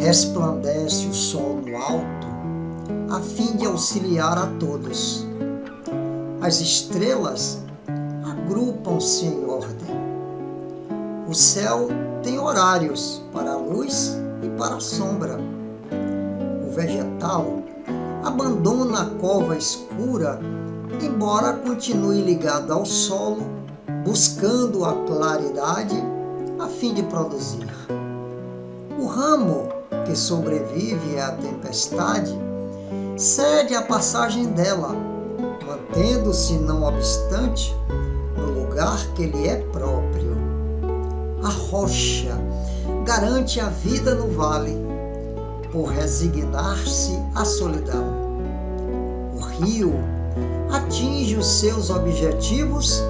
resplandece o sol no alto, a fim de auxiliar a todos. As estrelas agrupam-se em ordem. O céu tem horários para a luz e para a sombra. O vegetal abandona a cova escura, embora continue ligado ao solo, buscando a claridade a fim de produzir. O ramo que sobrevive à tempestade cede à passagem dela, mantendo-se, não obstante, no lugar que lhe é próprio. A rocha garante a vida no vale, por resignar-se à solidão. O rio atinge os seus objetivos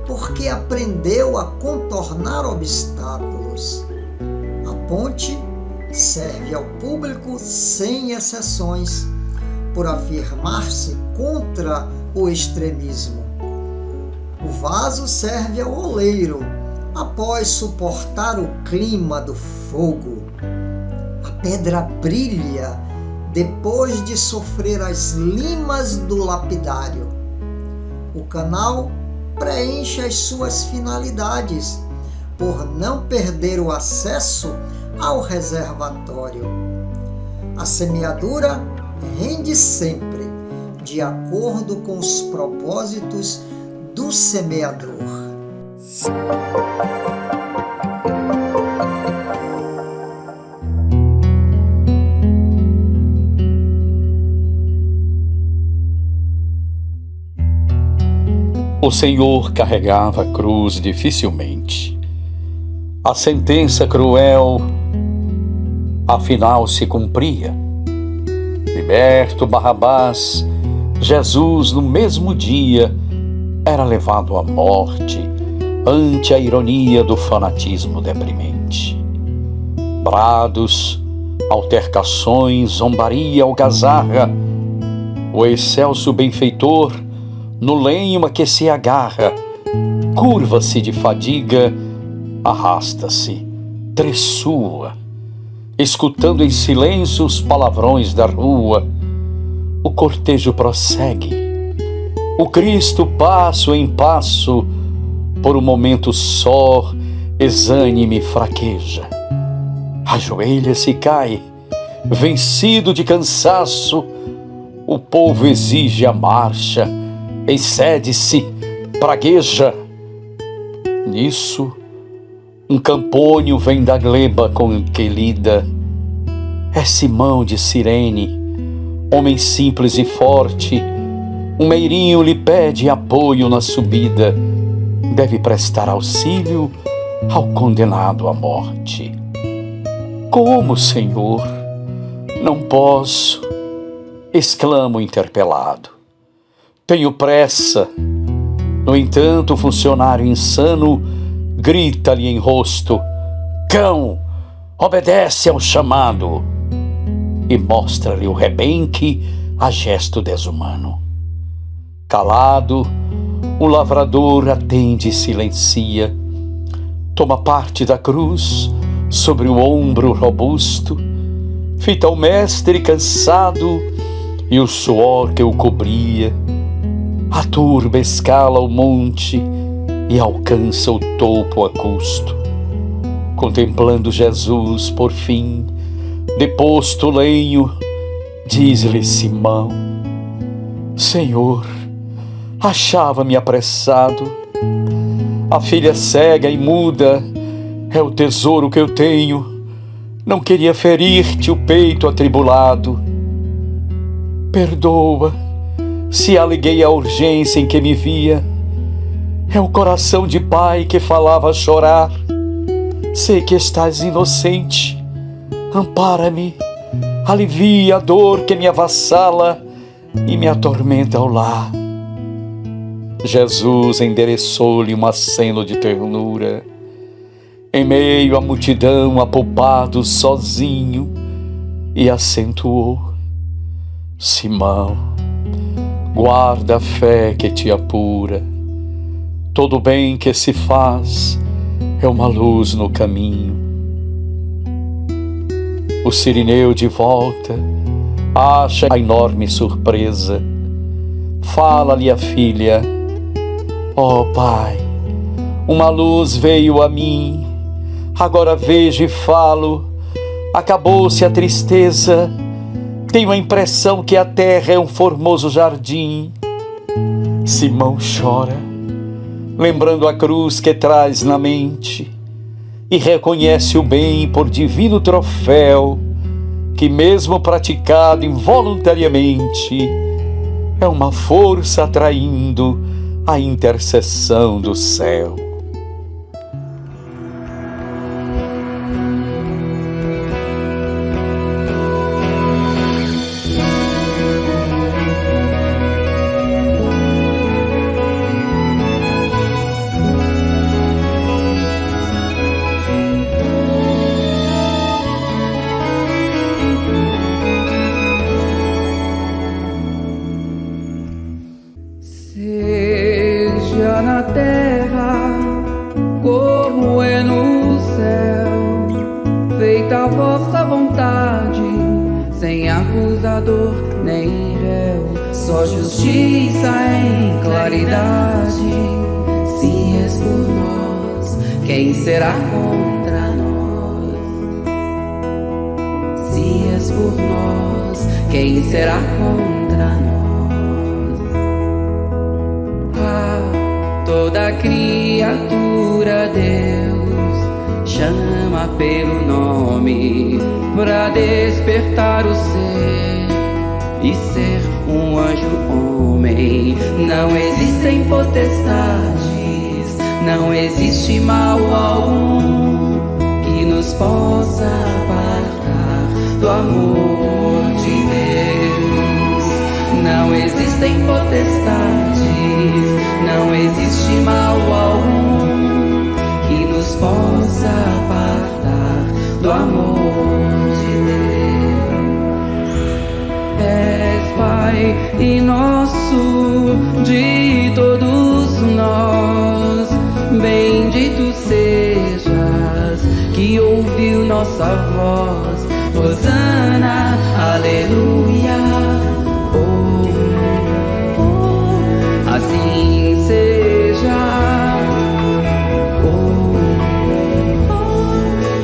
porque aprendeu a contornar obstáculos. A ponte serve ao público sem exceções, por afirmar-se contra o extremismo. O vaso serve ao oleiro, após suportar o clima do fogo. A pedra brilha depois de sofrer as limas do lapidário. O canal preenche as suas finalidades, por não perder o acesso ao reservatório. A semeadura rende sempre, de acordo com os propósitos do semeador. O Senhor carregava a cruz dificilmente. A sentença cruel, afinal, se cumpria. Liberto Barrabás, Jesus, no mesmo dia, era levado à morte, ante a ironia do fanatismo deprimente. Brados, altercações, zombaria, algazarra, o excelso benfeitor, no lenho a que se agarra, curva-se de fadiga, arrasta-se, tressua, escutando em silêncio os palavrões da rua. O cortejo prossegue. O Cristo, passo em passo, por um momento só, exânime fraqueja. Ajoelha-se e cai, vencido de cansaço. O povo exige a marcha, excede-se, pragueja. Nisso, um campônio vem da gleba com que lida. É Simão de Cirene, homem simples e forte. Um meirinho lhe pede apoio na subida. Deve prestar auxílio ao condenado à morte. Como, Senhor? Não posso, exclama o interpelado. Tenho pressa. No entanto, o funcionário insano grita-lhe em rosto: cão, obedece ao chamado! E mostra-lhe o rebenque a gesto desumano. Calado, o lavrador atende e silencia. Toma parte da cruz sobre o ombro robusto. Fita o mestre cansado e o suor que o cobria. A turba escala o monte e alcança o topo a custo. Contemplando Jesus, por fim, deposto o lenho, diz-lhe Simão: Senhor, achava-me apressado. A filha cega e muda é o tesouro que eu tenho. Não queria ferir-te o peito atribulado. Perdoa se aleguei a urgência em que me via. É o coração de pai que falava a chorar. Sei que estás inocente. Ampara-me, alivia a dor que me avassala e me atormenta ao lar. Jesus endereçou-lhe um aceno de ternura. Em meio à multidão, apalpado, sozinho, e acentuou: Simão, guarda a fé que te apura. Todo bem que se faz é uma luz no caminho. O sirineu de volta acha a enorme surpresa. Fala-lhe a filha: ó pai, uma luz veio a mim, agora vejo e falo, acabou-se a tristeza, tenho a impressão que a terra é um formoso jardim. Simão chora, lembrando a cruz que traz na mente, e reconhece o bem por divino troféu, que mesmo praticado involuntariamente, é uma força atraindo a intercessão do céu. Seja na terra como é no céu, feita a vossa vontade, sem acusador nem réu, só justiça em claridade. Se és por nós, quem será contra nós? Se és por nós, quem será contra nós? Toda criatura Deus chama pelo nome, pra despertar o ser e ser um anjo homem. Não existem potestades, não existe mal algum que nos possa apartar do amor de Deus. Não existem potestades, não existe mal algum que nos possa apartar do amor de Deus. És Pai e nosso de todos nós, bendito sejas que ouviu nossa voz. Hosana, aleluia. Assim seja.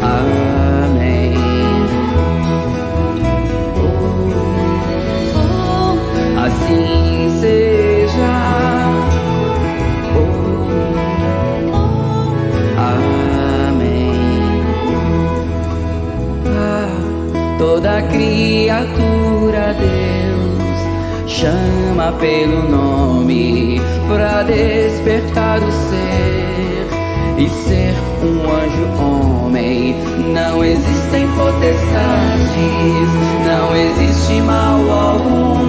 Amém. Assim seja. Amém. Toda criatura Deus chama pelo nome, pra despertar o ser e ser um anjo homem. Não existem potestades, não existe mal algum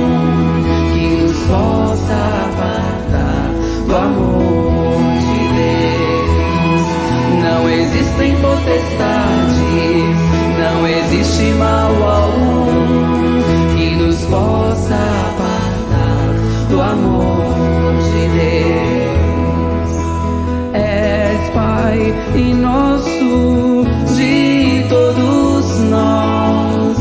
que nos possa apartar do amor de Deus. Não existem potestades, não existe mal algum que nos possa apartar do amor de Deus. És Pai e nosso de todos nós,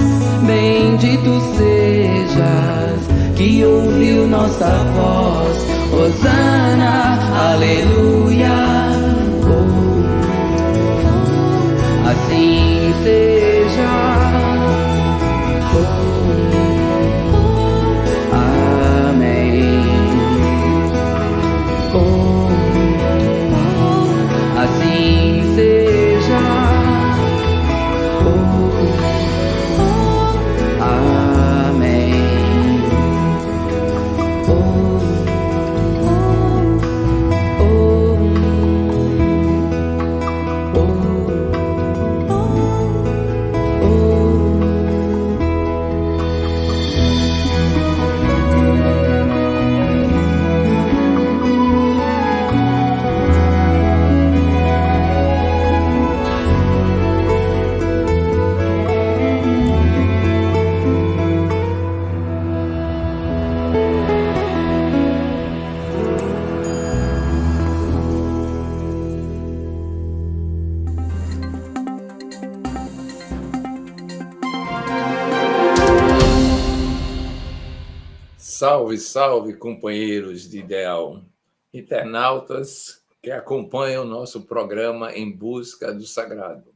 bendito sejas que ouviu nossa voz. Hosana, aleluia. Assim seja. Assim seja. Amém. Salve, salve, companheiros de ideal, internautas que acompanham o nosso programa Em Busca do Sagrado.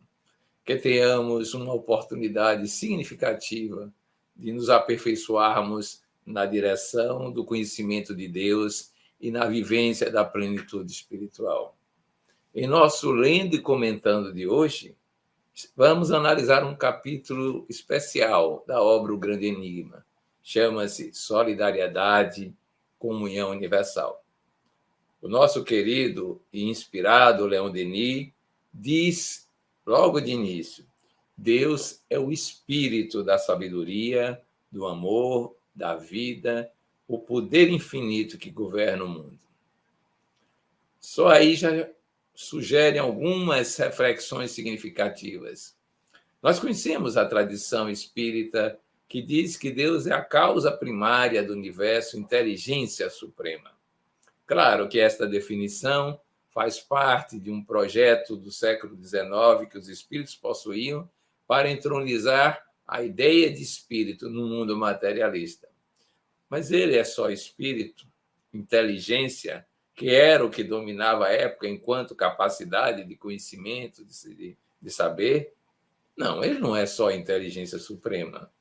Que tenhamos uma oportunidade significativa de nos aperfeiçoarmos na direção do conhecimento de Deus e na vivência da plenitude espiritual. Em nosso Lendo e Comentando de hoje, vamos analisar um capítulo especial da obra O Grande Enigma. Chama-se Solidariedade, Comunhão Universal. O nosso querido e inspirado Leon Denis diz, logo de início, Deus é o espírito da sabedoria, do amor, da vida, o poder infinito que governa o mundo. Só aí já sugerem algumas reflexões significativas. Nós conhecemos a tradição espírita que diz que Deus é a causa primária do universo, inteligência suprema. Claro que esta definição faz parte de um projeto do século XIX que os espíritos possuíam para entronizar a ideia de espírito no mundo materialista. Mas ele é só espírito, inteligência, que era o que dominava a época enquanto capacidade de conhecimento, de saber. Não, ele não é só inteligência suprema.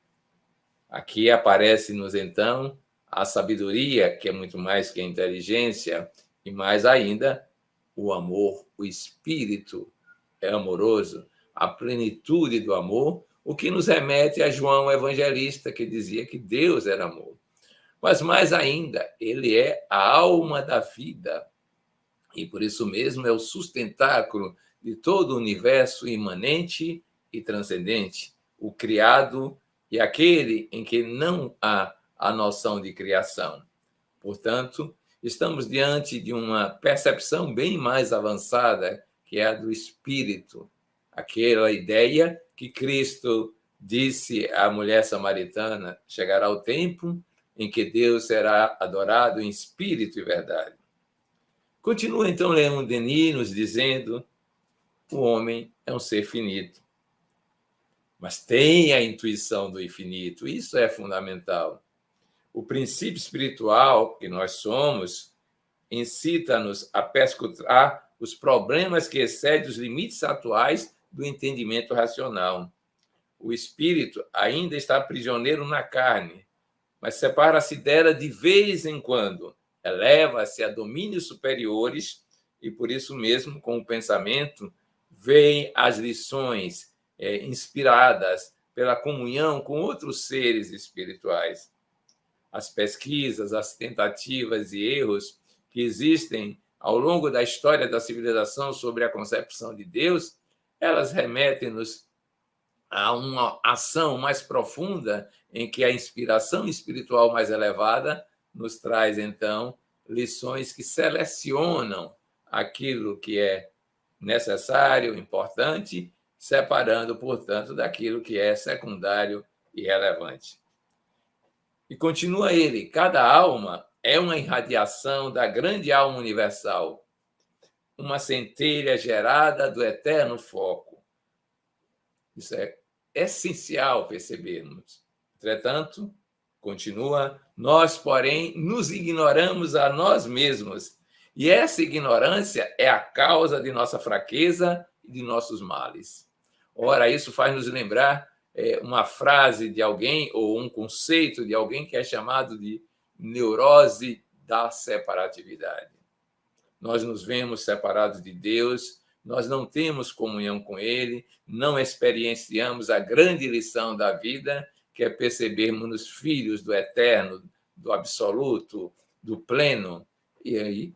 Aqui aparece-nos, então, a sabedoria, que é muito mais que a inteligência, e mais ainda, o amor, o espírito é amoroso, a plenitude do amor, o que nos remete a João Evangelista, que dizia que Deus era amor. Mas mais ainda, ele é a alma da vida, e por isso mesmo é o sustentáculo de todo o universo imanente e transcendente, o criado e aquele em que não há a noção de criação. Portanto, estamos diante de uma percepção bem mais avançada, que é a do espírito, aquela ideia que Cristo disse à mulher samaritana: chegará o tempo em que Deus será adorado em espírito e verdade. Continua então Leon Denis nos dizendo: o homem é um ser finito, mas tem a intuição do infinito. Isso é fundamental. O princípio espiritual que nós somos incita-nos a perscrutar os problemas que excedem os limites atuais do entendimento racional. O espírito ainda está prisioneiro na carne, mas separa-se dela de vez em quando, eleva-se a domínios superiores e, por isso mesmo, com o pensamento, vêm as lições inspiradas pela comunhão com outros seres espirituais. As pesquisas, as tentativas e erros que existem ao longo da história da civilização sobre a concepção de Deus, elas remetem-nos a uma ação mais profunda em que a inspiração espiritual mais elevada nos traz, então, lições que selecionam aquilo que é necessário, importante, separando, portanto, daquilo que é secundário e relevante. E continua ele: cada alma é uma irradiação da grande alma universal, uma centelha gerada do eterno foco. Isso é essencial percebermos. Entretanto, continua, nós, porém, nos ignoramos a nós mesmos. E essa ignorância é a causa de nossa fraqueza e de nossos males. Ora, isso faz nos lembrar uma frase de alguém, ou um conceito de alguém que é chamado de neurose da separatividade. Nós nos vemos separados de Deus, nós não temos comunhão com Ele, não experienciamos a grande lição da vida, que é percebermos-nos filhos do eterno, do absoluto, do pleno. E aí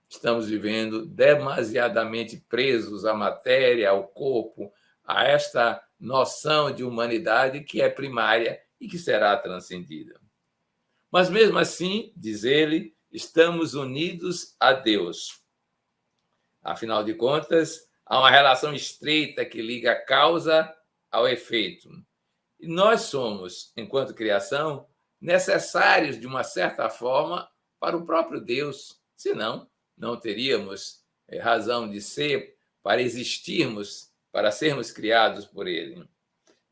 estamos vivendo demasiadamente presos à matéria, ao corpo, a esta noção de humanidade que é primária e que será transcendida. Mas mesmo assim, diz ele, estamos unidos a Deus. Afinal de contas, há uma relação estreita que liga a causa ao efeito. E nós somos, enquanto criação, necessários, de uma certa forma, para o próprio Deus. Senão, não teríamos razão de ser para existirmos, para sermos criados por Ele.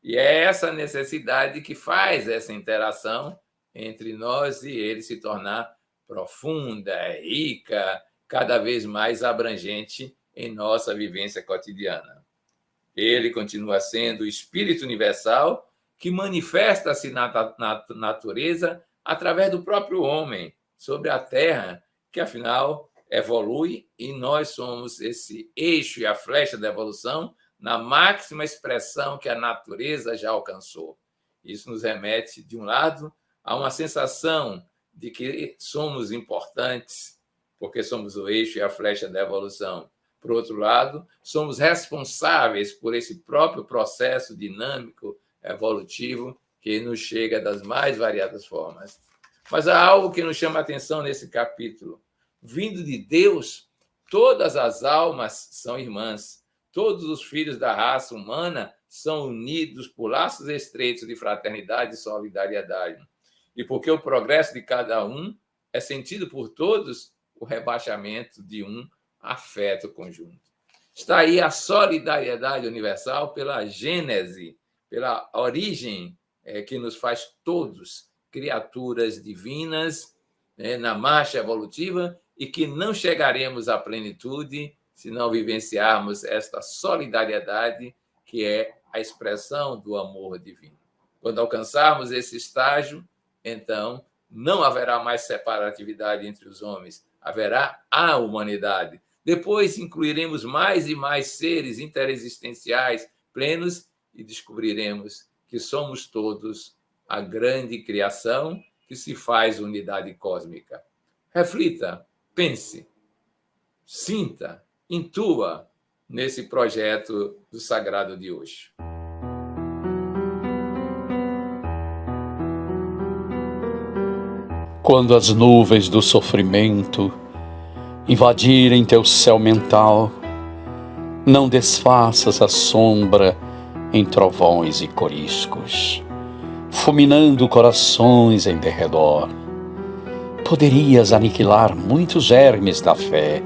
E é essa necessidade que faz essa interação entre nós e ele se tornar profunda, rica, cada vez mais abrangente em nossa vivência cotidiana. Ele continua sendo o Espírito universal que manifesta-se na natureza através do próprio homem sobre a Terra, que afinal evolui, e nós somos esse eixo e a flecha da evolução na máxima expressão que a natureza já alcançou. Isso nos remete, de um lado, a uma sensação de que somos importantes, porque somos o eixo e a flecha da evolução. Por outro lado, somos responsáveis por esse próprio processo dinâmico, evolutivo, que nos chega das mais variadas formas. Mas há algo que nos chama a atenção nesse capítulo. Vindo de Deus, todas as almas são irmãs. Todos os filhos da raça humana são unidos por laços estreitos de fraternidade e solidariedade. E porque o progresso de cada um é sentido por todos, o rebaixamento de um afeta o conjunto. Está aí a solidariedade universal pela gênese, pela origem que nos faz todos criaturas divinas na marcha evolutiva e que não chegaremos à plenitude se não vivenciarmos esta solidariedade que é a expressão do amor divino. Quando alcançarmos esse estágio, então não haverá mais separatividade entre os homens, haverá a humanidade. Depois incluiremos mais e mais seres interexistenciais plenos e descobriremos que somos todos a grande criação que se faz unidade cósmica. Reflita, pense, sinta, intua nesse projeto do Sagrado de hoje. Quando as nuvens do sofrimento invadirem teu céu mental, não desfaças a sombra em trovões e coriscos, fulminando corações em derredor. Poderias aniquilar muitos germes da fé,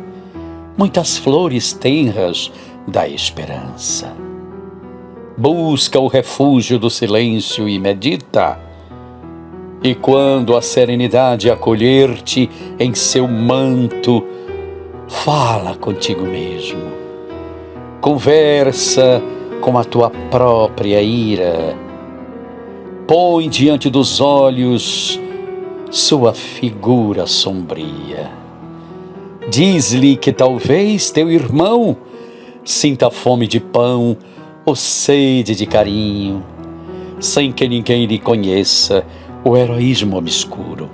muitas flores tenras da esperança. Busca o refúgio do silêncio e medita. E quando a serenidade acolher-te em seu manto, fala contigo mesmo. Conversa com a tua própria ira. Põe diante dos olhos sua figura sombria. Diz-lhe que talvez teu irmão sinta fome de pão ou sede de carinho, sem que ninguém lhe conheça o heroísmo obscuro.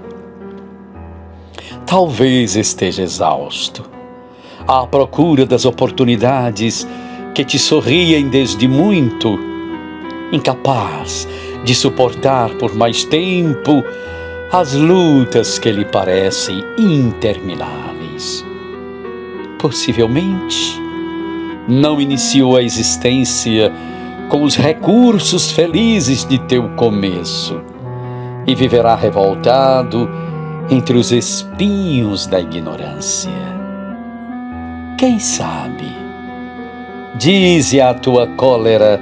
Talvez esteja exausto, à procura das oportunidades que te sorriem desde muito, incapaz de suportar por mais tempo as lutas que lhe parecem intermináveis. Possivelmente, não iniciou a existência com os recursos felizes de teu começo e viverá revoltado entre os espinhos da ignorância. Quem sabe? Dize à tua cólera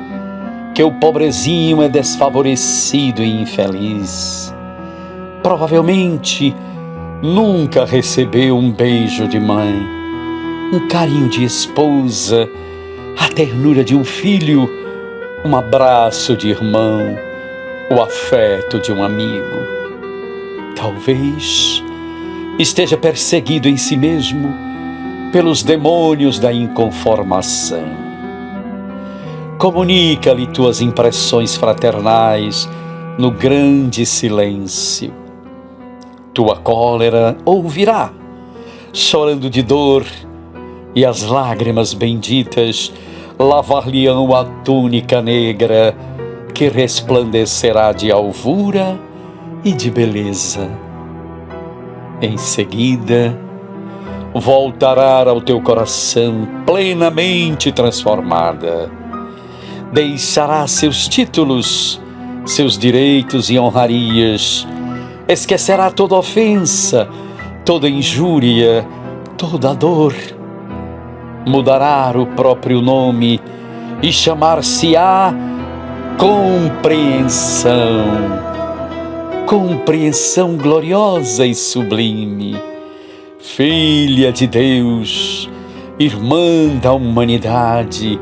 que o pobrezinho é desfavorecido e infeliz. Provavelmente nunca recebeu um beijo de mãe, um carinho de esposa, a ternura de um filho, um abraço de irmão, o afeto de um amigo. Talvez esteja perseguido em si mesmo pelos demônios da inconformação. Comunica-lhe tuas impressões fraternais no grande silêncio. Tua cólera ouvirá, chorando de dor, e as lágrimas benditas lavar-lhe-ão a túnica negra que resplandecerá de alvura e de beleza. Em seguida, voltará ao teu coração plenamente transformada. Deixará seus títulos, seus direitos e honrarias. Esquecerá toda ofensa, toda injúria, toda dor. Mudará o próprio nome e chamar-se-á compreensão. compreensão gloriosa e sublime, filha de Deus, irmã da humanidade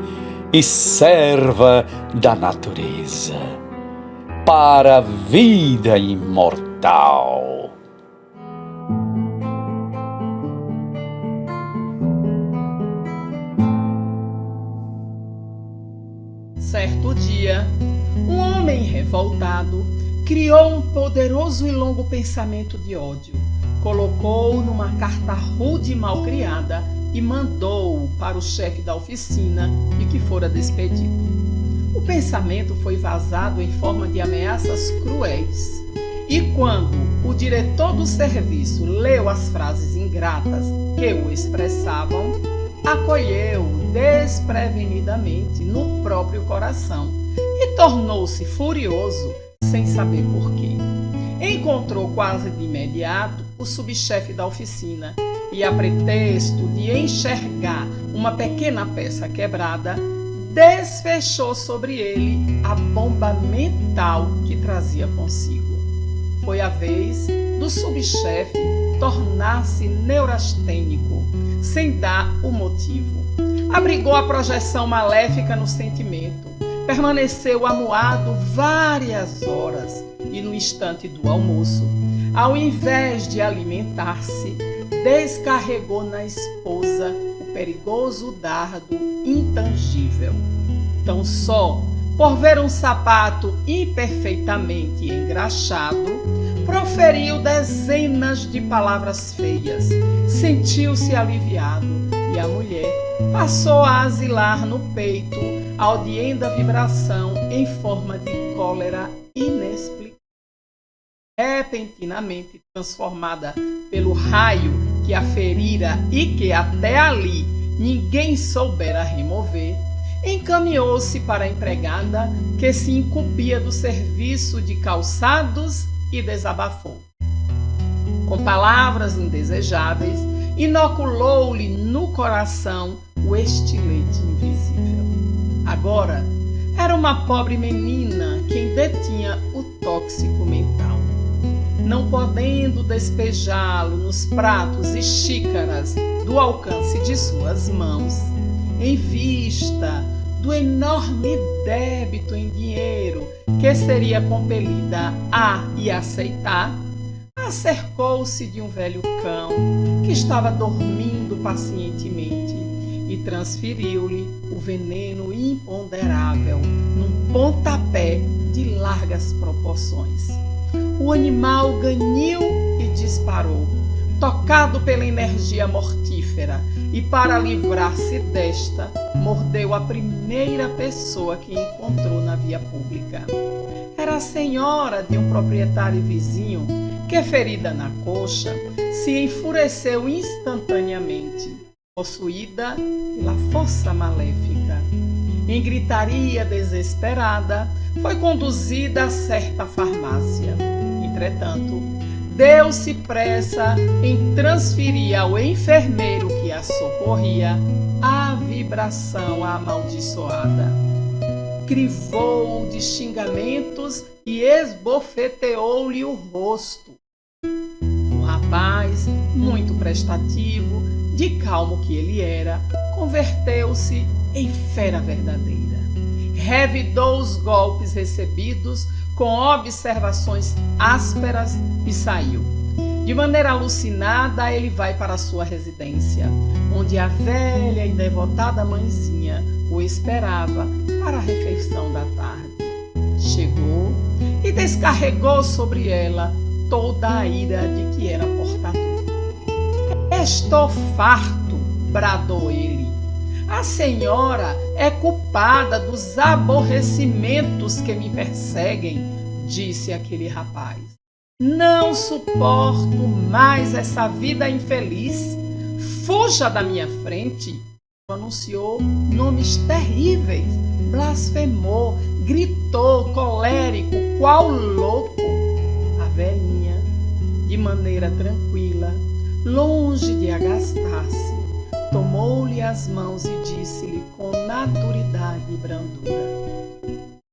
e serva da natureza, para a vida imortal. Certo dia, um homem revoltado criou um poderoso e longo pensamento de ódio, colocou-o numa carta rude e malcriada e mandou-o para o chefe da oficina de que fora despedido. O pensamento foi vazado em forma de ameaças cruéis. E quando o diretor do serviço leu as frases ingratas que o expressavam, acolheu-o desprevenidamente no próprio coração e tornou-se furioso sem saber porquê. Encontrou quase de imediato o subchefe da oficina e, a pretexto de enxergar uma pequena peça quebrada, desfechou sobre ele a bomba mental que trazia consigo. Foi a vez do subchefe tornar-se neurastênico, sem dar o motivo. Abrigou a projeção maléfica no sentimento, permaneceu amuado várias horas e, no instante do almoço, ao invés de alimentar-se, descarregou na esposa o perigoso dardo intangível. Tão só por ver um sapato imperfeitamente engraxado, proferiu dezenas de palavras feias, sentiu-se aliviado e a mulher passou a asilar no peito a odienta vibração em forma de cólera inexplicável. Repentinamente transformada pelo raio que a ferira e que até ali ninguém soubera remover, encaminhou-se para a empregada que se incumbia do serviço de calçados e desabafou. Com palavras indesejáveis, inoculou-lhe no coração o estilete invisível. Agora, era uma pobre menina quem detinha o tóxico mental. Não podendo despejá-lo nos pratos e xícaras do alcance de suas mãos, em vista do enorme débito em dinheiro que seria compelida a e aceitar, acercou-se de um velho cão que estava dormindo pacientemente e transferiu-lhe o veneno imponderável num pontapé de largas proporções. O animal ganhou e disparou, tocado pela energia mortífera, e para livrar-se desta, mordeu a primeira pessoa que encontrou na via pública. Era a senhora de um proprietário vizinho que, ferida na coxa, se enfureceu instantaneamente, possuída pela força maléfica. Em gritaria desesperada, foi conduzida a certa farmácia. Entretanto, deu-se pressa em transferir ao enfermeiro que a socorria a vibração amaldiçoada. Crivou-o de xingamentos e esbofeteou-lhe o rosto. O rapaz, muito prestativo, de calmo que ele era, converteu-se em fera verdadeira. Revidou os golpes recebidos com observações ásperas e saiu. De maneira alucinada, ele vai para sua residência, onde a velha e devotada mãezinha o esperava para a refeição da tarde. Chegou e descarregou sobre ela toda a ira de que era portador. "Estou farto", bradou ele. "A senhora é culpada dos aborrecimentos que me perseguem", disse aquele rapaz. "Não suporto mais essa vida infeliz. Fuja da minha frente." Pronunciou nomes terríveis, blasfemou, gritou colérico, qual louco. A velhinha, de maneira tranquila, longe de agastar-se, tomou-lhe as mãos e disse-lhe com maturidade e brandura: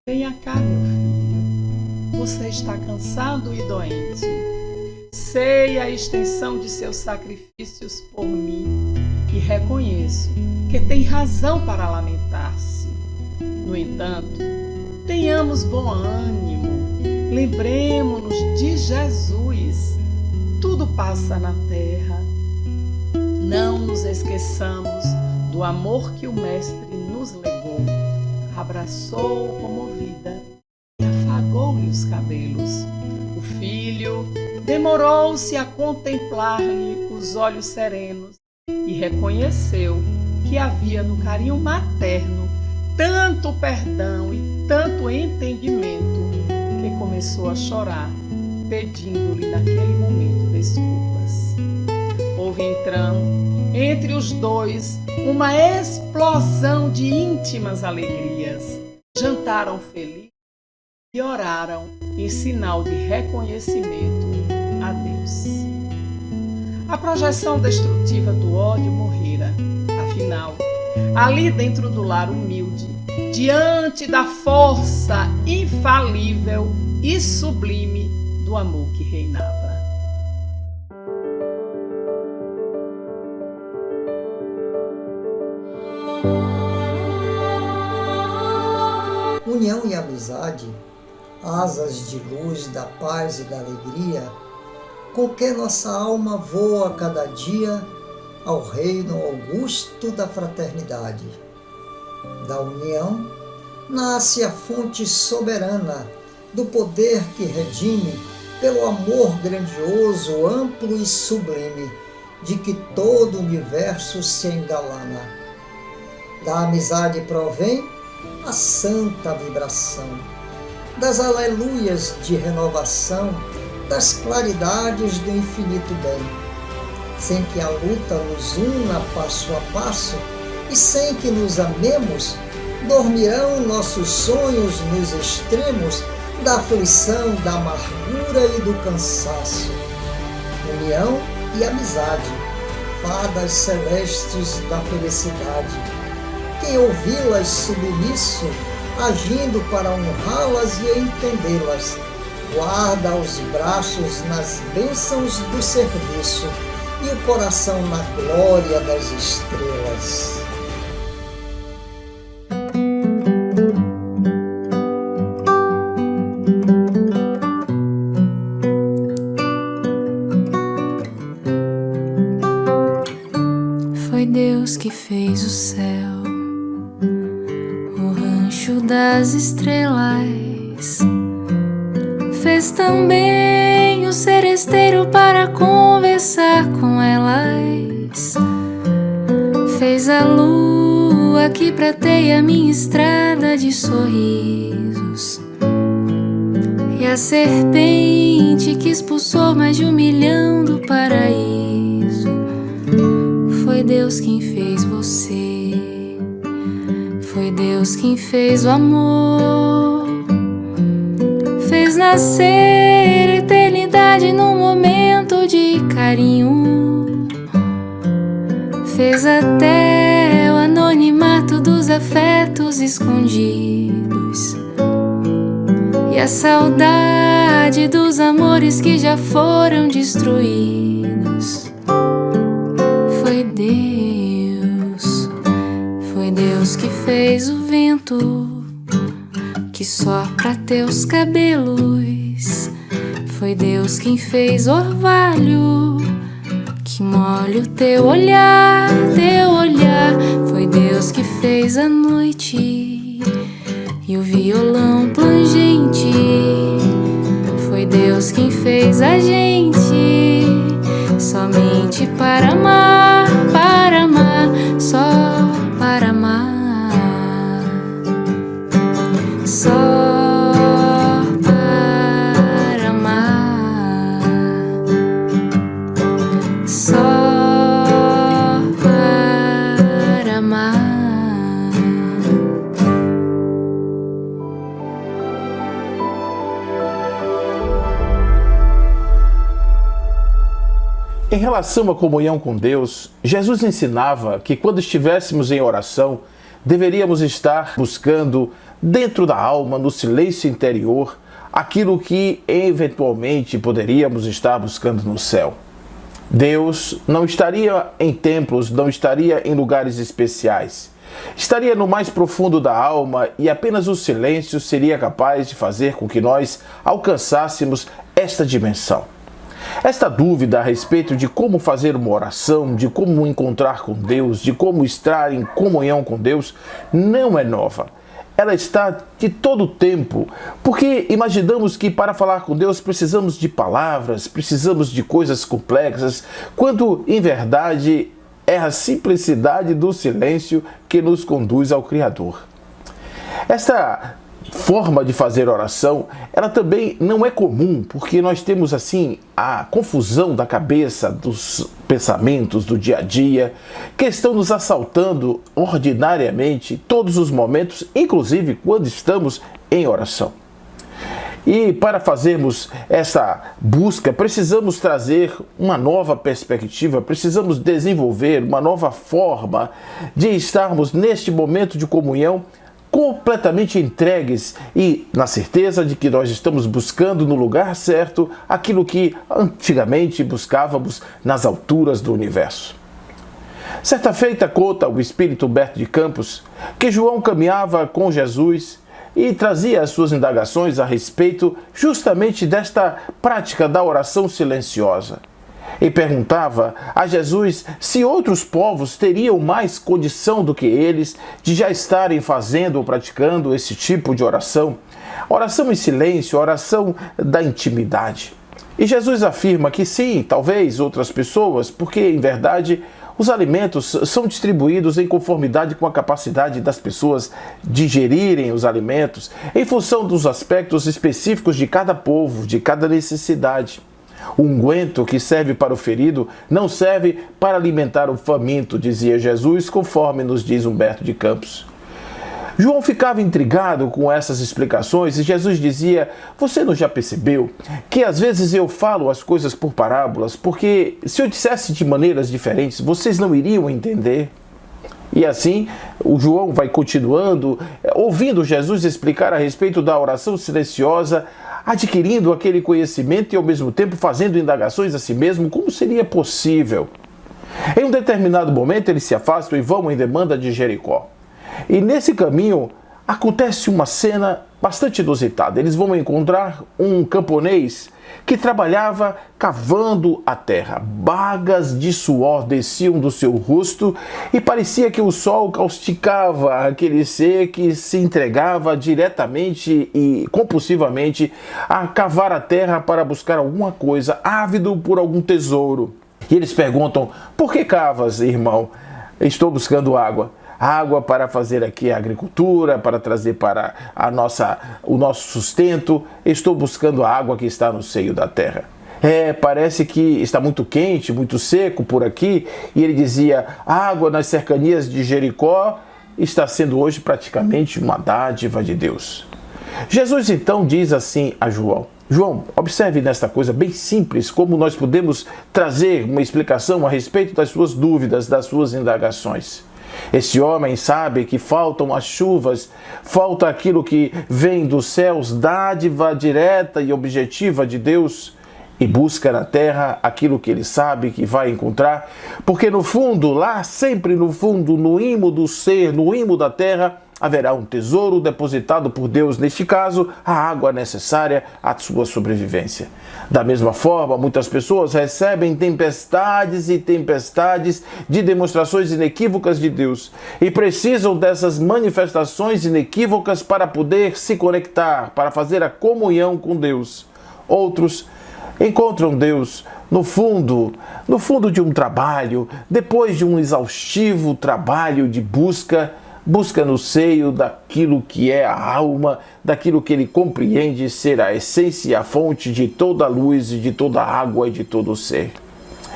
"Venha cá, meu filho. você está cansado e doente. Sei a extensão de seus sacrifícios por mim e reconheço que tem razão para lamentar-se. No entanto, tenhamos bom ânimo, lembremo-nos de Jesus. Tudo passa na terra. Não nos esqueçamos do amor que o Mestre nos legou. Abraçou-o comovida e afagou-lhe os cabelos. O filho demorou-se a contemplar-lhe os olhos serenos e reconheceu que havia no carinho materno tanto perdão e tanto entendimento que começou a chorar, pedindo-lhe naquele momento desculpas. Houve então, entre os dois, uma explosão de íntimas alegrias. Jantaram felizes e oraram em sinal de reconhecimento a Deus. A projeção destrutiva do ódio morrera. Afinal, ali dentro do lar humilde, diante da força infalível e sublime do amor que reinava. União e amizade, asas de luz da paz e da alegria, com que nossa alma voa cada dia ao reino augusto da fraternidade. Da união nasce a fonte soberana do poder que redime pelo amor grandioso, amplo e sublime, de que todo o universo se engalana. Da amizade provém a santa vibração, das aleluias de renovação, das claridades do infinito bem. Sem que a luta nos una passo a passo e sem que nos amemos, dormirão nossos sonhos nos extremos da aflição, da amargura e do cansaço. União e amizade, fadas celestes da felicidade. Quem ouvi-las submisso, agindo para honrá-las e entendê-las, guarda os braços nas bênçãos do serviço e o coração na glória das estrelas. Foi Deus que fez o céu, o rancho das estrelas. Fez também o seresteiro para conversar com elas. Fez a lua que prateia minha estrada de sorrisos, e a serpente que expulsou mais de 1 milhão do paraíso. Foi Deus quem fez você, foi Deus quem fez o amor. Fez nascer eternidade num momento de carinho. Fez até o anonimato dos afetos escondidos e a saudade dos amores que já foram destruídos. Foi Deus que fez o vento que sopra teus cabelos. Foi Deus quem fez orvalho que molha o teu olhar, teu olhar. Foi Deus que fez a noite e o violão plangente. Foi Deus quem fez a gente somente para amar, só para amar. Só para amar, só para amar. Em relação à comunhão com Deus, Jesus ensinava que quando estivéssemos em oração, deveríamos estar buscando dentro da alma, no silêncio interior, aquilo que eventualmente poderíamos estar buscando no céu. Deus não estaria em templos, não estaria em lugares especiais. Estaria no mais profundo da alma e apenas o silêncio seria capaz de fazer com que nós alcançássemos esta dimensão. Esta dúvida a respeito de como fazer uma oração, de como encontrar com Deus, de como estar em comunhão com Deus, não é nova. Ela está de todo o tempo, porque imaginamos que para falar com Deus precisamos de palavras, precisamos de coisas complexas, quando em verdade é a simplicidade do silêncio que nos conduz ao Criador. Esta forma de fazer oração, ela também não é comum, porque nós temos assim a confusão da cabeça, dos pensamentos do dia a dia, que estão nos assaltando ordinariamente todos os momentos, inclusive quando estamos em oração. E para fazermos essa busca, precisamos trazer uma nova perspectiva, precisamos desenvolver uma nova forma de estarmos neste momento de comunhão completamente entregues e na certeza de que nós estamos buscando no lugar certo aquilo que antigamente buscávamos nas alturas do universo. Certa feita, conta o espírito Humberto de Campos que João caminhava com Jesus e trazia as suas indagações a respeito justamente desta prática da oração silenciosa. E perguntava a Jesus se outros povos teriam mais condição do que eles de já estarem fazendo ou praticando esse tipo de oração. Oração em silêncio, oração da intimidade. E Jesus afirma que sim, talvez outras pessoas, porque em verdade os alimentos são distribuídos em conformidade com a capacidade das pessoas digerirem os alimentos em função dos aspectos específicos de cada povo, de cada necessidade. O unguento que serve para o ferido não serve para alimentar o faminto, dizia Jesus, conforme nos diz Humberto de Campos. João ficava intrigado com essas explicações e Jesus dizia: você não já percebeu que às vezes eu falo as coisas por parábolas, porque se eu dissesse de maneiras diferentes, vocês não iriam entender? E assim, o João vai continuando, ouvindo Jesus explicar a respeito da oração silenciosa, adquirindo aquele conhecimento e ao mesmo tempo fazendo indagações a si mesmo, como seria possível. Em um determinado momento eles se afastam e vão em demanda de Jericó. E nesse caminho acontece uma cena bastante inusitada. Eles vão encontrar um camponês que trabalhava cavando a terra. Bagas de suor desciam do seu rosto e parecia que o sol causticava aquele ser que se entregava diretamente e compulsivamente a cavar a terra para buscar alguma coisa, ávido por algum tesouro. E eles perguntam: por que cavas, irmão? Estou buscando água. Água para fazer aqui a agricultura, para trazer para o nosso sustento. Estou buscando a água que está no seio da terra. Parece que está muito quente, muito seco por aqui. E ele dizia: a água nas cercanias de Jericó está sendo hoje praticamente uma dádiva de Deus. Jesus então diz assim a João: João, observe nesta coisa bem simples como nós podemos trazer uma explicação a respeito das suas dúvidas, das suas indagações. Esse homem sabe que faltam as chuvas, falta aquilo que vem dos céus, dádiva direta e objetiva de Deus, e busca na terra aquilo que ele sabe que vai encontrar, porque no fundo, lá sempre no fundo, no imo do ser, no imo da terra, haverá um tesouro depositado por Deus, neste caso, a água necessária à sua sobrevivência. Da mesma forma, muitas pessoas recebem tempestades e tempestades de demonstrações inequívocas de Deus e precisam dessas manifestações inequívocas para poder se conectar, para fazer a comunhão com Deus. Outros encontram Deus no fundo de um trabalho, depois de um exaustivo trabalho de busca no seio daquilo que é a alma, daquilo que ele compreende ser a essência e a fonte de toda a luz e de toda a água e de todo o ser.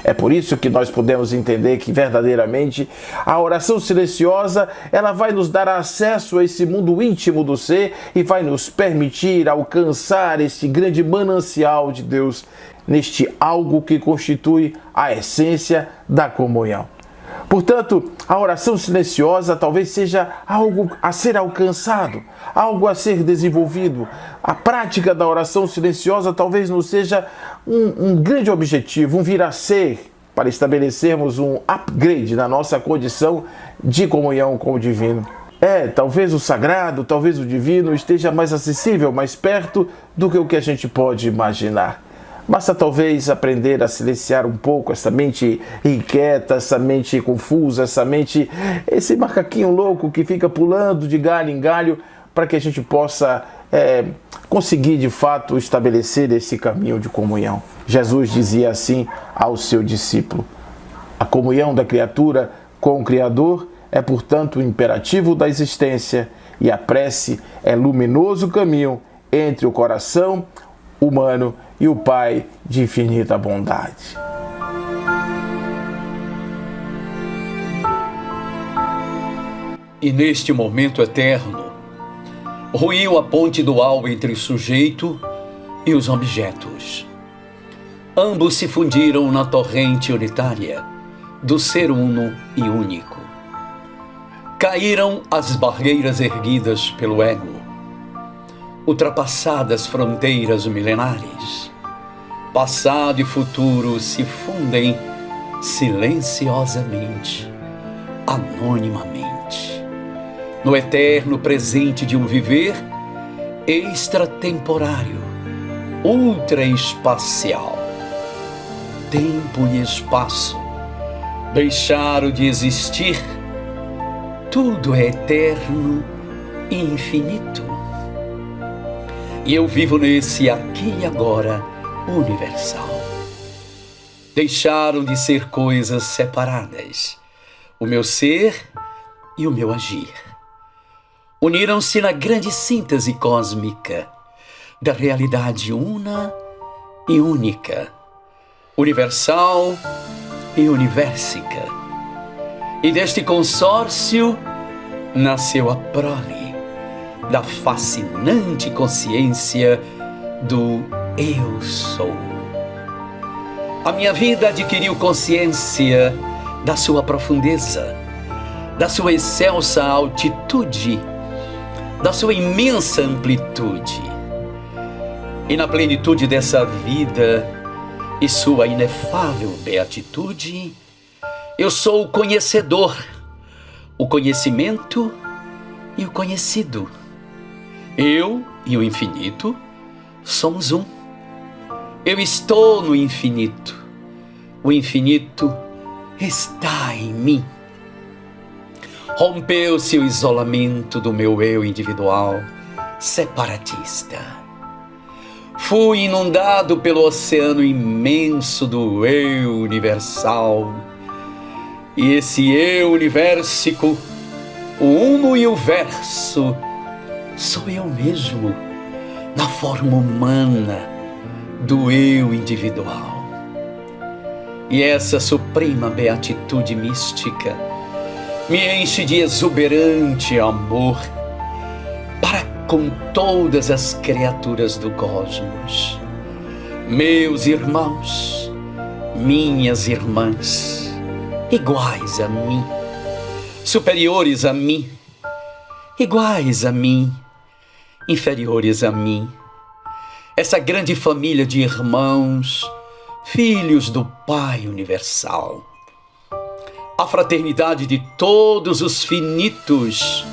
É por isso que nós podemos entender que verdadeiramente a oração silenciosa, ela vai nos dar acesso a esse mundo íntimo do ser e vai nos permitir alcançar este grande manancial de Deus, neste algo que constitui a essência da comunhão. Portanto, a oração silenciosa talvez seja algo a ser alcançado, algo a ser desenvolvido. A prática da oração silenciosa talvez não seja um grande objetivo, um vir a ser, para estabelecermos um upgrade na nossa condição de comunhão com o divino. Talvez o sagrado, talvez o divino esteja mais acessível, mais perto do que o que a gente pode imaginar. Basta talvez aprender a silenciar um pouco essa mente inquieta, essa mente confusa, esse macaquinho louco que fica pulando de galho em galho, para que a gente possa conseguir de fato estabelecer esse caminho de comunhão. Jesus dizia assim ao seu discípulo: a comunhão da criatura com o Criador é, portanto, o imperativo da existência, e a prece é luminoso caminho entre o coração humano e o Pai de infinita bondade. E neste momento eterno, ruiu a ponte dual entre o sujeito e os objetos. Ambos se fundiram na torrente unitária do ser uno e único. Caíram as barreiras erguidas pelo ego, ultrapassadas fronteiras milenares. Passado e futuro se fundem silenciosamente, anonimamente, no eterno presente de um viver extratemporário, ultraespacial. Tempo e espaço deixaram de existir. Tudo é eterno e infinito. E eu vivo nesse aqui e agora universal. Deixaram de ser coisas separadas, o meu ser e o meu agir. Uniram-se na grande síntese cósmica da realidade una e única, universal e universica. E deste consórcio nasceu a prole da fascinante consciência do Eu Sou. A minha vida adquiriu consciência da sua profundeza, da sua excelsa altitude, da sua imensa amplitude. E na plenitude dessa vida e sua inefável beatitude, eu sou o conhecedor, o conhecimento e o conhecido. Eu e o infinito somos um. Eu estou no infinito. O infinito está em mim. Rompeu-se o isolamento do meu eu individual, separatista. Fui inundado pelo oceano imenso do eu universal. E esse eu universico, o uno e o verso, sou eu mesmo, na forma humana do eu individual. E essa suprema beatitude mística me enche de exuberante amor para com todas as criaturas do cosmos, meus irmãos, minhas irmãs, iguais a mim, superiores a mim, iguais a mim, inferiores a mim. Essa grande família de irmãos, filhos do Pai Universal. A fraternidade de todos os finitos,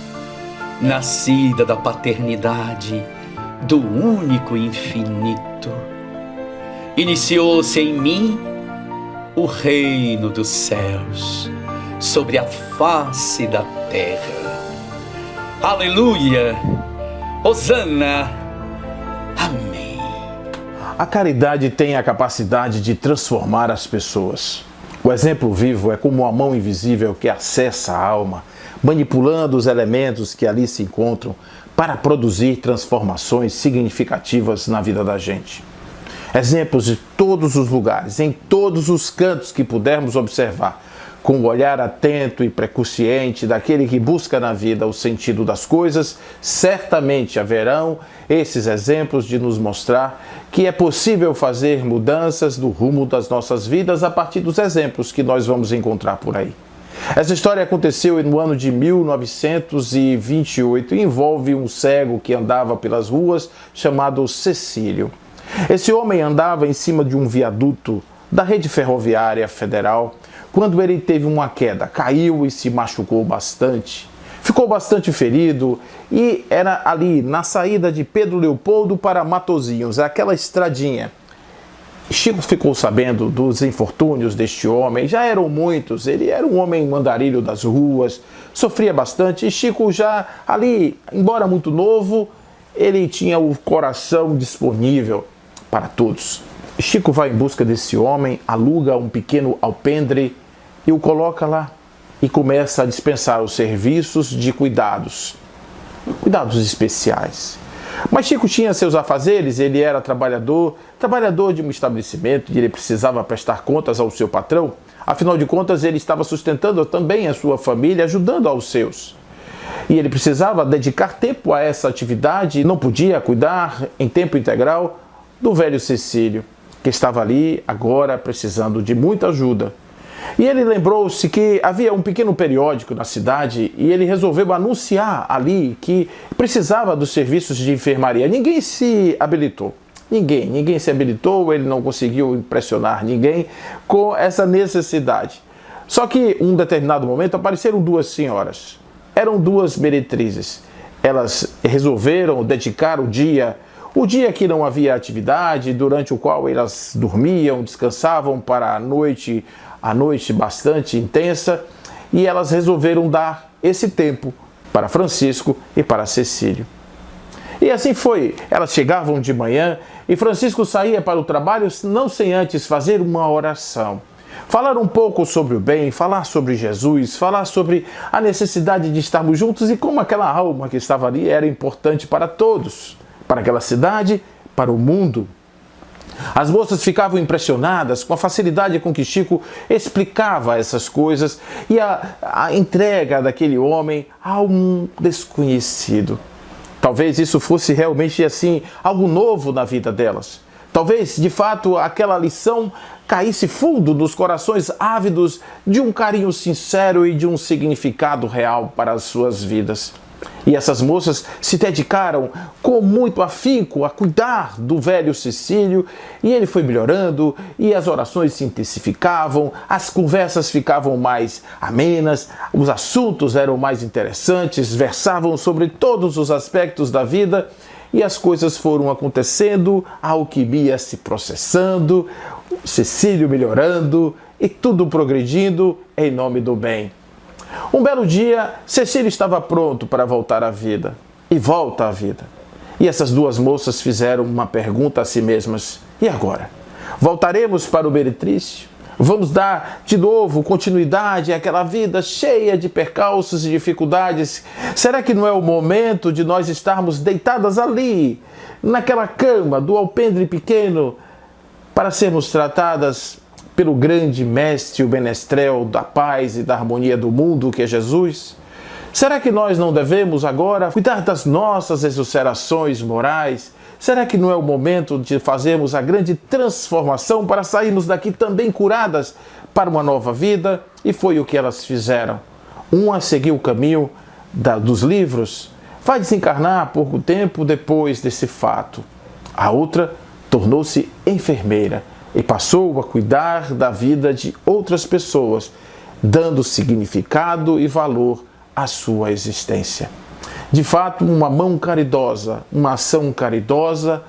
nascida da paternidade do único infinito. Iniciou-se em mim o reino dos céus sobre a face da terra. Aleluia! Hosana! Amém. A caridade tem a capacidade de transformar as pessoas. O exemplo vivo é como uma mão invisível que acessa a alma, manipulando os elementos que ali se encontram para produzir transformações significativas na vida da gente. Exemplos de todos os lugares, em todos os cantos que pudermos observar, com o olhar atento e presciente daquele que busca na vida o sentido das coisas, certamente haverão esses exemplos de nos mostrar que é possível fazer mudanças no rumo das nossas vidas a partir dos exemplos que nós vamos encontrar por aí. Essa história aconteceu no ano de 1928 e envolve um cego que andava pelas ruas chamado Cecílio. Esse homem andava em cima de um viaduto da rede ferroviária federal quando ele teve uma queda, caiu e se machucou bastante. Ficou bastante ferido e era ali na saída de Pedro Leopoldo para Matozinhos, aquela estradinha. Chico ficou sabendo dos infortúnios deste homem, já eram muitos, ele era um homem andarilho das ruas, sofria bastante e Chico já ali, embora muito novo, ele tinha o coração disponível para todos. Chico vai em busca desse homem, aluga um pequeno alpendre e o coloca lá e começa a dispensar os serviços de cuidados especiais. Mas Chico tinha seus afazeres, ele era trabalhador de um estabelecimento e ele precisava prestar contas ao seu patrão. Afinal de contas, ele estava sustentando também a sua família, ajudando aos seus. E ele precisava dedicar tempo a essa atividade e não podia cuidar em tempo integral do velho Cecílio, que estava ali agora precisando de muita ajuda. E ele lembrou-se que havia um pequeno periódico na cidade e ele resolveu anunciar ali que precisava dos serviços de enfermaria. Ninguém se habilitou. Ninguém se habilitou, ele não conseguiu impressionar ninguém com essa necessidade. Só que, em um determinado momento, apareceram duas senhoras. Eram duas meretrizes. Elas resolveram dedicar o dia que não havia atividade, durante o qual elas dormiam, descansavam para a noite bastante intensa, e elas resolveram dar esse tempo para Francisco e para Cecílio. E assim foi, elas chegavam de manhã e Francisco saía para o trabalho não sem antes fazer uma oração. Falar um pouco sobre o bem, falar sobre Jesus, falar sobre a necessidade de estarmos juntos e como aquela alma que estava ali era importante para todos, para aquela cidade, para o mundo. As moças ficavam impressionadas com a facilidade com que Chico explicava essas coisas e a entrega daquele homem a um desconhecido. Talvez isso fosse realmente assim algo novo na vida delas. Talvez, de fato, aquela lição caísse fundo nos corações ávidos de um carinho sincero e de um significado real para as suas vidas. E essas moças se dedicaram com muito afinco a cuidar do velho Cecílio, e ele foi melhorando, e as orações se intensificavam, as conversas ficavam mais amenas, os assuntos eram mais interessantes, versavam sobre todos os aspectos da vida, e as coisas foram acontecendo, a alquimia se processando, Cecílio melhorando, e tudo progredindo em nome do bem. Um belo dia, Cecílio estava pronto para voltar à vida. E volta à vida. E essas duas moças fizeram uma pergunta a si mesmas. E agora? Voltaremos para o Meretrício? Vamos dar de novo continuidade àquela vida cheia de percalços e dificuldades? Será que não é o momento de nós estarmos deitadas ali, naquela cama do alpendre pequeno, para sermos tratadas pelo grande mestre, o menestrel da paz e da harmonia do mundo, que é Jesus? Será que nós não devemos agora cuidar das nossas exulcerações morais? Será que não é o momento de fazermos a grande transformação para sairmos daqui também curadas para uma nova vida? E foi o que elas fizeram. Uma seguiu o caminho dos livros, vai desencarnar pouco tempo depois desse fato. A outra tornou-se enfermeira e passou a cuidar da vida de outras pessoas, dando significado e valor à sua existência. De fato, uma mão caridosa, uma ação caridosa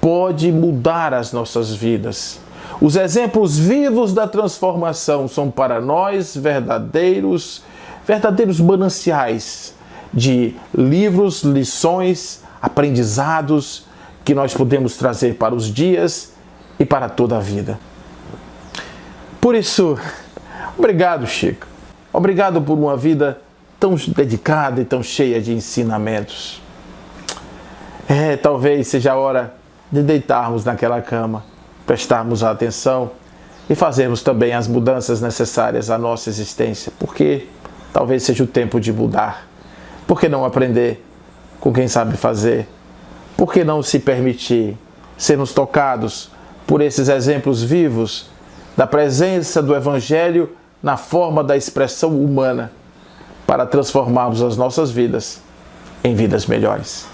pode mudar as nossas vidas. Os exemplos vivos da transformação são para nós verdadeiros mananciais de livros, lições, aprendizados que nós podemos trazer para os dias e para toda a vida. Por isso, obrigado, Chico. Obrigado por uma vida tão dedicada e tão cheia de ensinamentos. Talvez seja a hora de deitarmos naquela cama, prestarmos atenção e fazermos também as mudanças necessárias à nossa existência, porque talvez seja o tempo de mudar. Por que não aprender com quem sabe fazer? Por que não se permitir sermos tocados por esses exemplos vivos da presença do Evangelho na forma da expressão humana, para transformarmos as nossas vidas em vidas melhores.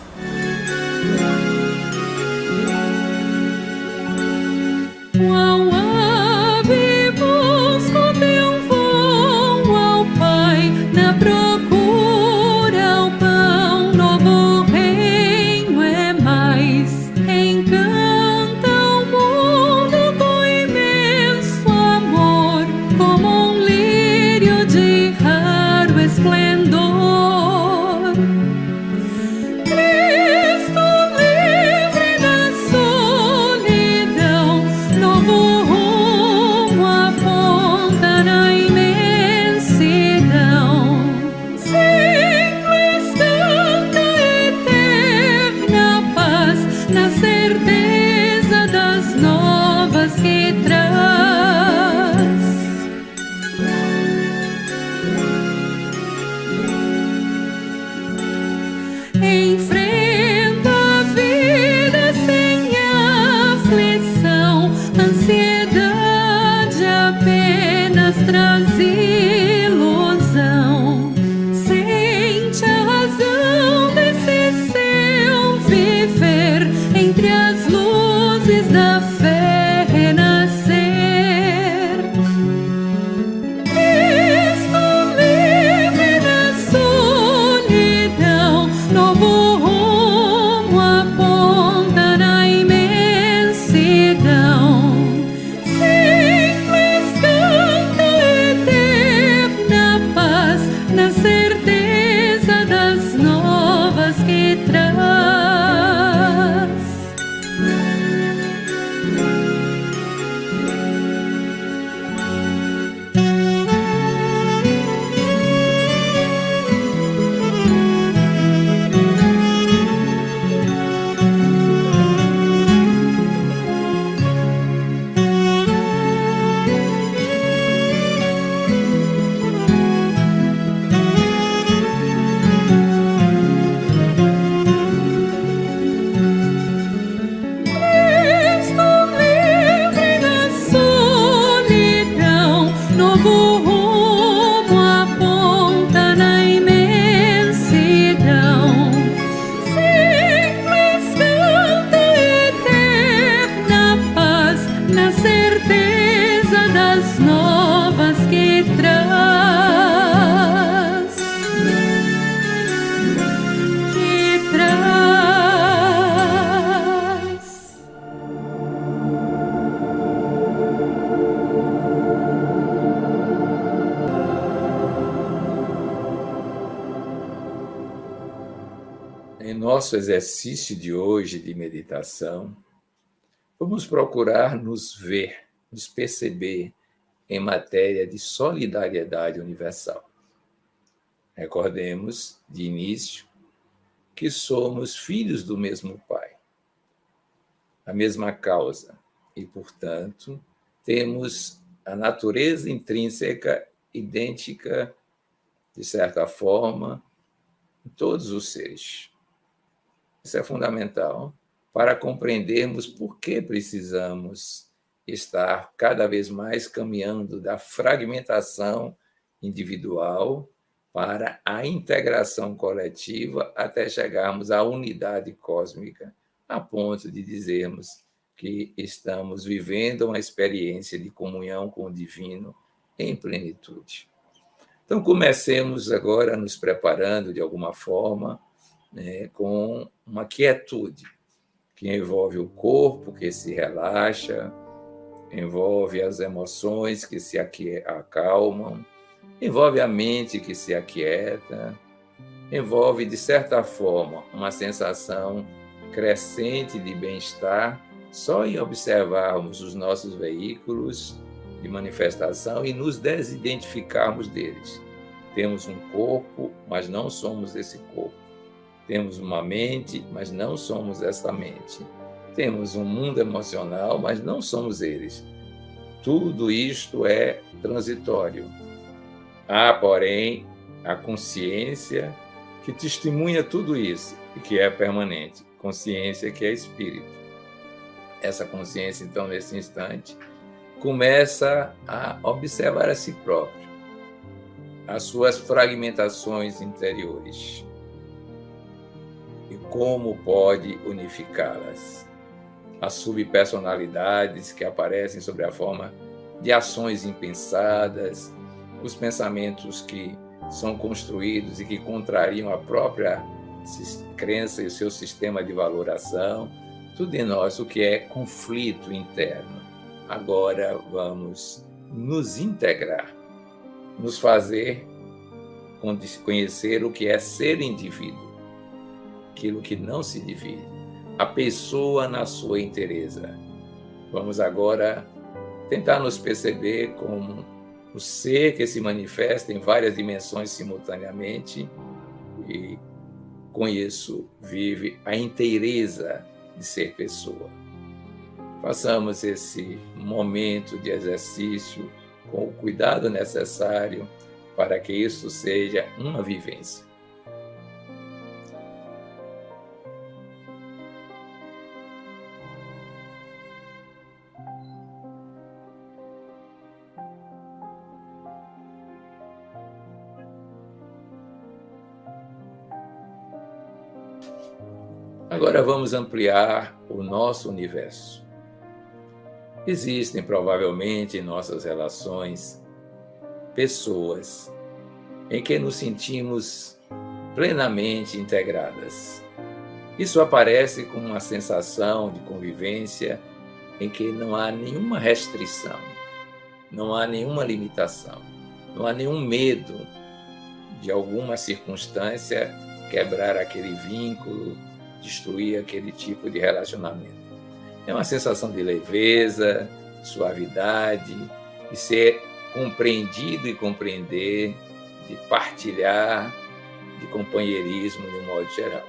Em nosso exercício de hoje de meditação, vamos procurar nos ver, nos perceber em matéria de solidariedade universal. Recordemos, de início, que somos filhos do mesmo Pai, a mesma causa, e, portanto, temos a natureza intrínseca idêntica, de certa forma, em todos os seres. Isso é fundamental para compreendermos por que precisamos estar cada vez mais caminhando da fragmentação individual para a integração coletiva até chegarmos à unidade cósmica, a ponto de dizermos que estamos vivendo uma experiência de comunhão com o divino em plenitude. Então, comecemos agora nos preparando de alguma forma, com uma quietude que envolve o corpo que se relaxa, envolve as emoções que se acalmam, envolve a mente que se aquieta, envolve, de certa forma, uma sensação crescente de bem-estar só em observarmos os nossos veículos de manifestação e nos desidentificarmos deles. Temos um corpo, mas não somos esse corpo. Temos uma mente, mas não somos essa mente. Temos um mundo emocional, mas não somos eles. Tudo isto é transitório. Há, porém, a consciência que testemunha tudo isso e que é permanente. Consciência que é espírito. Essa consciência, então, nesse instante, começa a observar a si próprio, as suas fragmentações interiores e como pode unificá-las. As subpersonalidades que aparecem sob a forma de ações impensadas, os pensamentos que são construídos e que contrariam a própria crença e o seu sistema de valoração, tudo em nós o que é conflito interno. Agora vamos nos integrar, nos fazer conhecer o que é ser indivíduo, aquilo que não se divide, a pessoa na sua inteireza. Vamos agora tentar nos perceber como o ser que se manifesta em várias dimensões simultaneamente e, com isso, vive a inteireza de ser pessoa. Façamos esse momento de exercício com o cuidado necessário para que isso seja uma vivência. Agora vamos ampliar o nosso universo. Existem provavelmente em nossas relações pessoas em que nos sentimos plenamente integradas. Isso aparece com uma sensação de convivência em que não há nenhuma restrição, não há nenhuma limitação, não há nenhum medo de alguma circunstância quebrar aquele vínculo, destruir aquele tipo de relacionamento. É uma sensação de leveza, de suavidade, de ser compreendido e compreender, de partilhar, de companheirismo de um modo geral.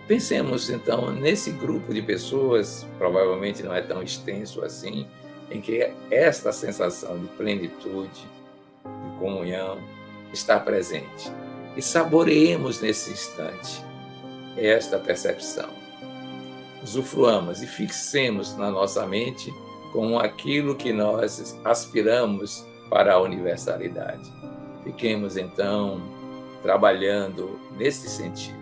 Pensemos, então, nesse grupo de pessoas, provavelmente não é tão extenso assim, em que esta sensação de plenitude, de comunhão, está presente. E saboreemos nesse instante esta percepção. Usufruamos e fixemos na nossa mente com aquilo que nós aspiramos para a universalidade. Fiquemos, então, trabalhando nesse sentido.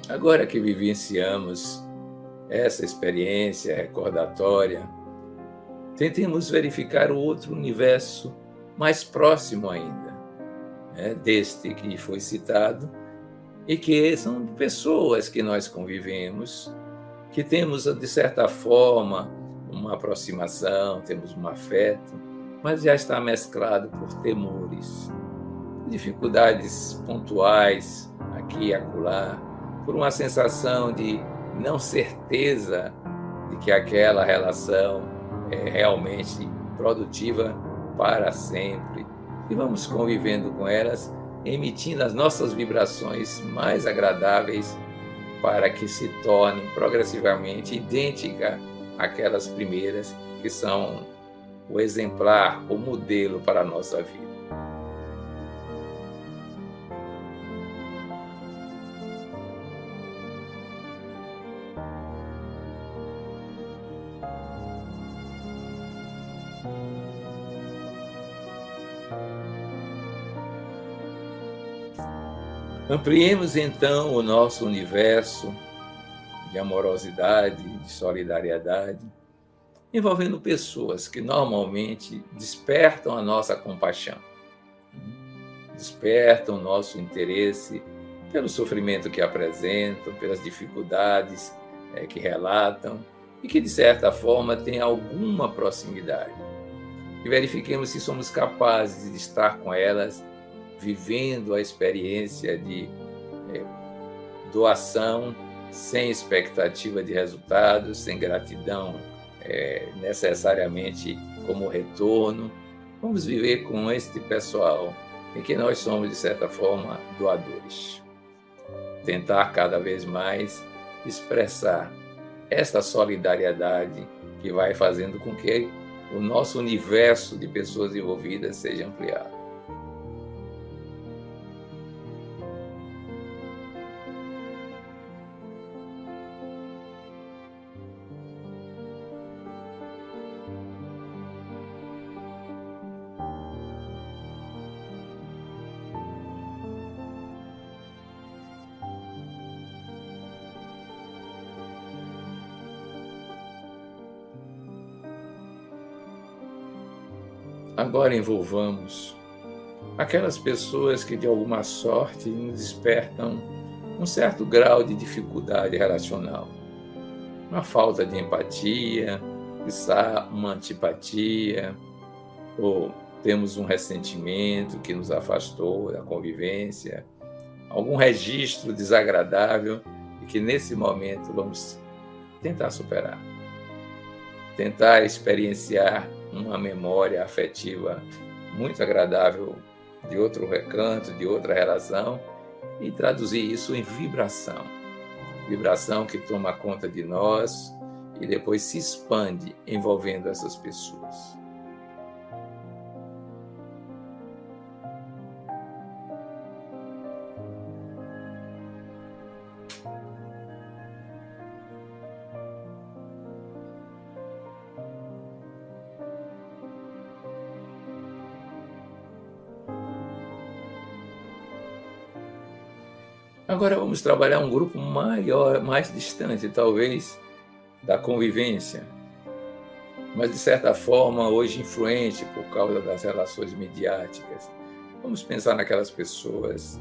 Agora que vivenciamos essa experiência recordatória, tentemos verificar o outro universo mais próximo ainda, deste que foi citado, e que são pessoas que nós convivemos, que temos, de certa forma, uma aproximação, temos um afeto, mas já está mesclado por temores, dificuldades pontuais aqui e acolá, por uma sensação de não certeza de que aquela relação é realmente produtiva para sempre. E vamos convivendo com elas, emitindo as nossas vibrações mais agradáveis para que se tornem progressivamente idênticas àquelas primeiras que são o exemplar, o modelo para a nossa vida. Ampliemos, então, o nosso universo de amorosidade, de solidariedade, envolvendo pessoas que normalmente despertam a nossa compaixão, despertam o nosso interesse pelo sofrimento que apresentam, pelas dificuldades que relatam e que, de certa forma, têm alguma proximidade. E verifiquemos se somos capazes de estar com elas, vivendo a experiência de doação sem expectativa de resultados, sem gratidão necessariamente como retorno. Vamos viver com este pessoal em que nós somos, de certa forma, doadores. Tentar cada vez mais expressar esta solidariedade que que vai fazendo com que o nosso universo de pessoas envolvidas seja ampliado. Agora envolvamos aquelas pessoas que de alguma sorte nos despertam um certo grau de dificuldade relacional. Uma falta de empatia, quizá uma antipatia, ou temos um ressentimento que nos afastou da convivência, algum registro desagradável e que nesse momento vamos tentar superar. Tentar experienciar uma memória afetiva muito agradável de outro recanto, de outra relação, e traduzir isso em vibração. Vibração que toma conta de nós e depois se expande envolvendo essas pessoas. Agora vamos trabalhar um grupo maior, mais distante, talvez, da convivência, mas de certa forma hoje influente por causa das relações midiáticas. Vamos pensar naquelas pessoas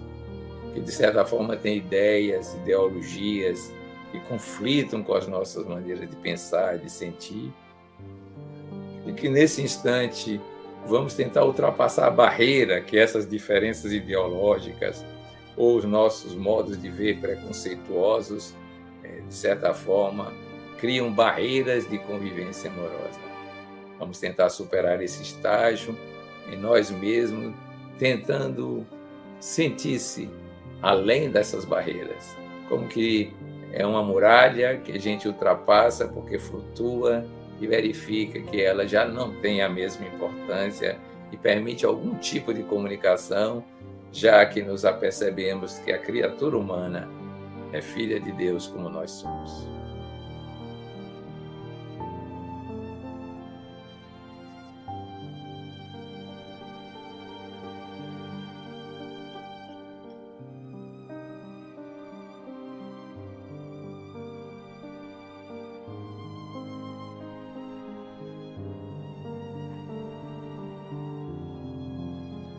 que de certa forma têm ideias, ideologias que conflitam com as nossas maneiras de pensar, de sentir, e que nesse instante vamos tentar ultrapassar a barreira que essas diferenças ideológicas ou os nossos modos de ver preconceituosos, de certa forma, criam barreiras de convivência amorosa. Vamos tentar superar esse estágio em nós mesmos, tentando sentir-se além dessas barreiras, como que é uma muralha que a gente ultrapassa porque flutua e verifica que ela já não tem a mesma importância e permite algum tipo de comunicação, já que nos apercebemos que a criatura humana é filha de Deus como nós somos.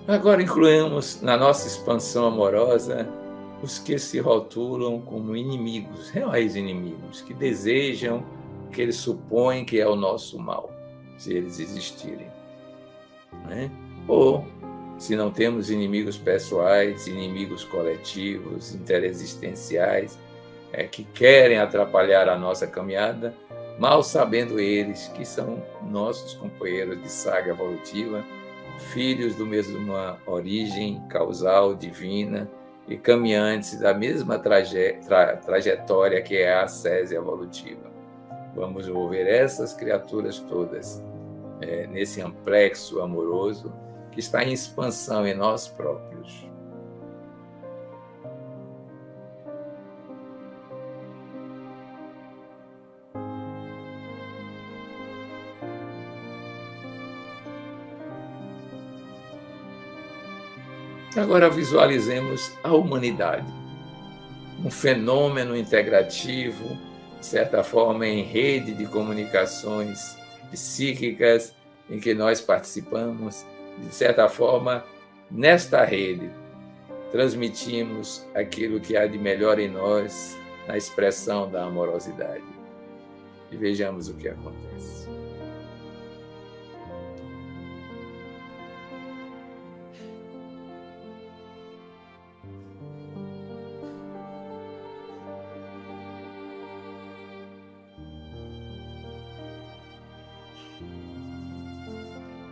Agora incluímos na nossa expansão amorosa os que se rotulam como inimigos, reais inimigos, que desejam, que eles supõem que é o nosso mal, se eles existirem. Né? Ou, se não temos inimigos pessoais, inimigos coletivos, interexistenciais, que querem atrapalhar a nossa caminhada, mal sabendo eles que são nossos companheiros de saga evolutiva, filhos do mesma origem causal divina e caminhantes da mesma trajetória que é a ascese evolutiva. Vamos envolver essas criaturas todas nesse amplexo amoroso que está em expansão em nós próprios. Agora visualizemos a humanidade, um fenômeno integrativo, de certa forma em rede de comunicações psíquicas em que nós participamos, de certa forma, nesta rede, transmitimos aquilo que há de melhor em nós na expressão da amorosidade. E vejamos o que acontece.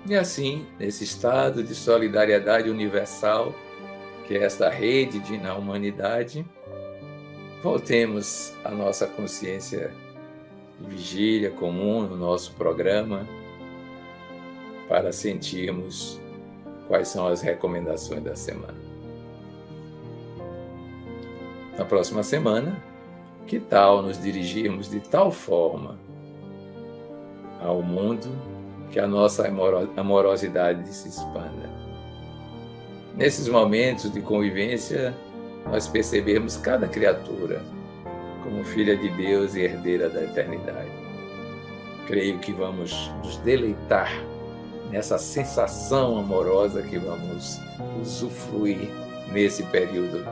E assim, nesse estado de solidariedade universal, que é esta rede na humanidade, voltemos a nossa consciência de vigília comum no nosso programa, para sentirmos quais são as recomendações da semana. Na próxima semana, que tal nos dirigirmos de tal forma ao mundo que a nossa amorosidade se expanda? Nesses momentos de convivência, nós percebemos cada criatura como filha de Deus e herdeira da eternidade. Creio que vamos nos deleitar nessa sensação amorosa que vamos usufruir nesse período,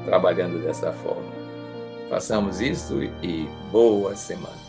trabalhando dessa forma. Façamos isso e boa semana.